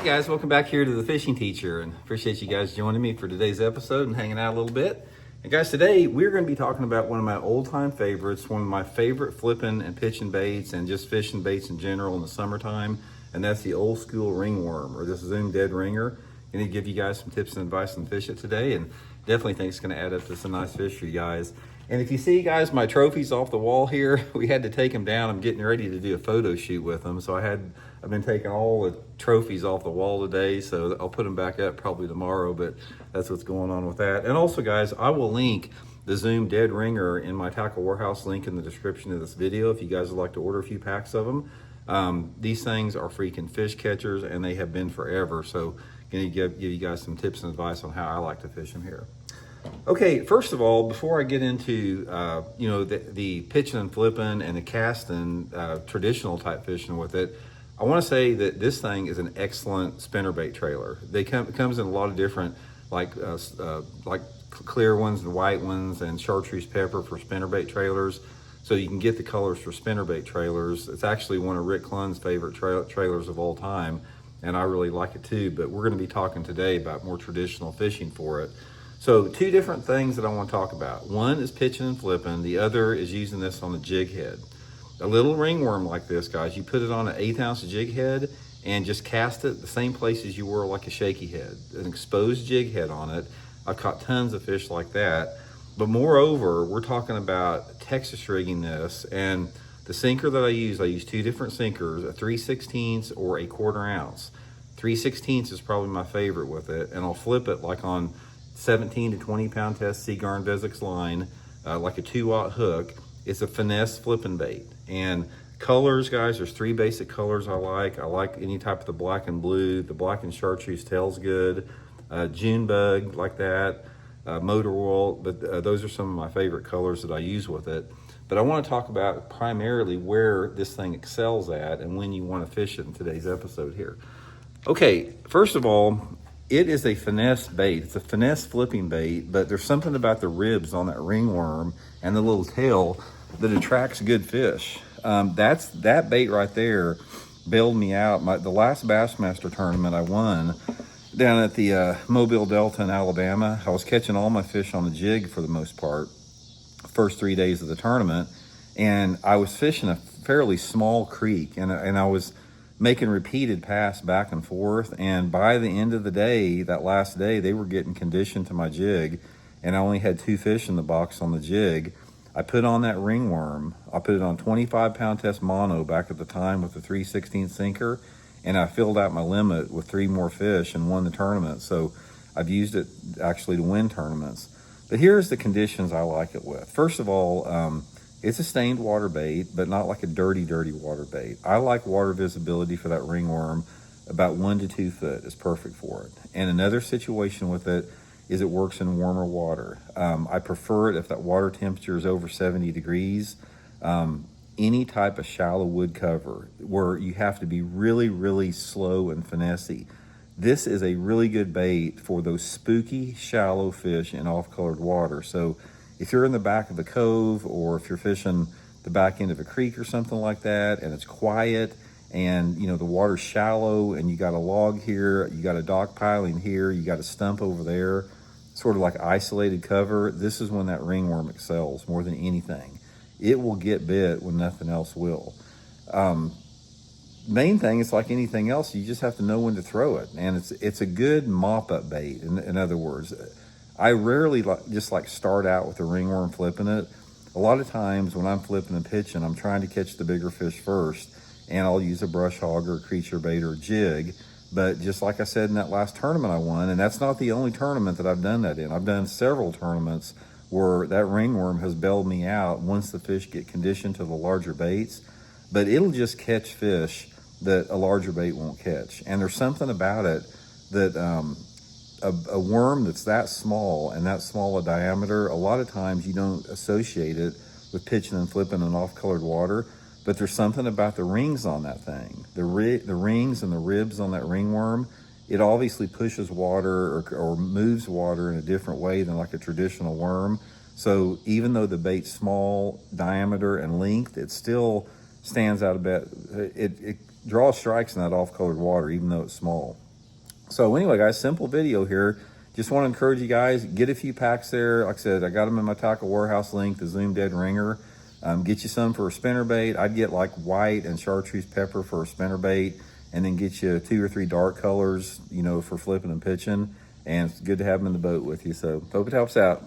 Hey guys, welcome back here to the Fishing Teacher, and appreciate you guys joining me for today's episode and hanging out a little bit. And guys, today we're going to be talking about one of my old-time favorites, one of my favorite flipping and pitching baits and just fishing baits in general in the summertime, and that's the old school ringworm, or this Zoom dead ringer. I'm going to give you guys some tips and advice on fish it today, and definitely think it's going to add up to some nice fish for you guys. And if you see, guys, my trophies off the wall here, we had to take them down. I'm getting ready to do a photo shoot with them, so I've been taking all the trophies off the wall today, so I'll put them back up probably tomorrow, but that's what's going on with that. And also, guys, I will link the Zoom dead ringer in my tackle warehouse link in the description of this video if you guys would like to order a few packs of them. These things are freaking fish catchers, and they have been forever, so I'm gonna give you guys some tips and advice on how I like to fish them here. Okay, first of all, before I get into the pitching and flipping and the casting, traditional type fishing with it, I want to say that this thing is an excellent spinnerbait trailer. It comes in a lot of different, like clear ones and white ones and chartreuse pepper for spinnerbait trailers. So you can get the colors for spinnerbait trailers. It's actually one of Rick Clunn's favorite trailers of all time, and I really like it too. But we're going to be talking today about more traditional fishing for it. So two different things that I want to talk about. One is pitching and flipping. The other is using this on a jig head. A little ringworm like this, guys, you put it on an 1/8 ounce jig head and just cast it the same place as you were like a shaky head, an exposed jig head on it. I've caught tons of fish like that. But moreover, we're talking about Texas rigging this, and the sinker that I use two different sinkers, a 3/16 or a 1/4 ounce. 3/16 is probably my favorite with it, and I'll flip it like on 17 to 20 pound test Seagarn Vezix line, like a 2-aught hook. It's a Finesse flipping bait. And colors, guys, there's 3 basic colors I like. I like any type of the black and blue. The black and chartreuse tail's good. June bug, like that. Motor oil, but those are some of my favorite colors that I use with it. But I want to talk about primarily where this thing excels at and when you want to fish it in today's episode here. Okay, first of all, it is a Finesse bait. It's a Finesse flipping bait, but there's something about the ribs on that ringworm and the little tail that attracts good fish. That bait right there bailed me out. The last Bassmaster tournament I won down at the Mobile Delta in Alabama, I was catching all my fish on the jig for the most part, first 3 days of the tournament, and I was fishing a fairly small creek, and I was making repeated pass back and forth, and by the end of the day, that last day, they were getting conditioned to my jig, and I only had 2 fish in the box on the jig. I put on that ringworm. I put it on 25 pound test mono back at the time with the 3/16 sinker, and I filled out my limit with 3 more fish and won the tournament. So I've used it actually to win tournaments. But here's the conditions I like it with. First of all, it's a stained water bait, but not like a dirty water bait. I like water visibility for that ringworm. About 1 to 2 foot is perfect for it. And another situation with it is it works in warmer water. I prefer it if that water temperature is over 70 degrees. Any type of shallow wood cover where you have to be really slow and finessey. This is a really good bait for those spooky, shallow fish in off-colored water. So if you're in the back of a cove, or if you're fishing the back end of a creek or something like that, and it's quiet, and the water's shallow, and you got a log here, you got a dock piling here, you got a stump over there, sort of like isolated cover, this is when that ringworm excels more than anything. It will get bit when nothing else will. Main thing is like anything else, you just have to know when to throw it, and it's a good mop-up bait. In other words, I rarely just start out with the ringworm flipping it. A lot of times when I'm flipping and pitching, I'm trying to catch the bigger fish first, and I'll use a brush hog or a creature bait or a jig. But just like I said in that last tournament I won, and that's not the only tournament that I've done that in. I've done several tournaments where that ringworm has bailed me out once the fish get conditioned to the larger baits. But it'll just catch fish that a larger bait won't catch. And there's something about it that a worm that's that small and that small a diameter, a lot of times you don't associate it with pitching and flipping in off-colored water, but there's something about the rings on that thing. The rings and the ribs on that ringworm, it obviously pushes water or moves water in a different way than like a traditional worm. So even though the bait's small diameter and length, it still stands out a bit. It draws strikes in that off-colored water, even though it's small. So anyway, guys, simple video here. Just want to encourage you guys, get a few packs there. Like I said, I got them in my tackle warehouse link, the Zoom Dead Ringer. Get you some for a spinnerbait. I'd get like white and chartreuse pepper for a spinnerbait, and then get you 2 or 3 dark colors, you know, for flipping and pitching. And it's good to have them in the boat with you. So hope it helps out.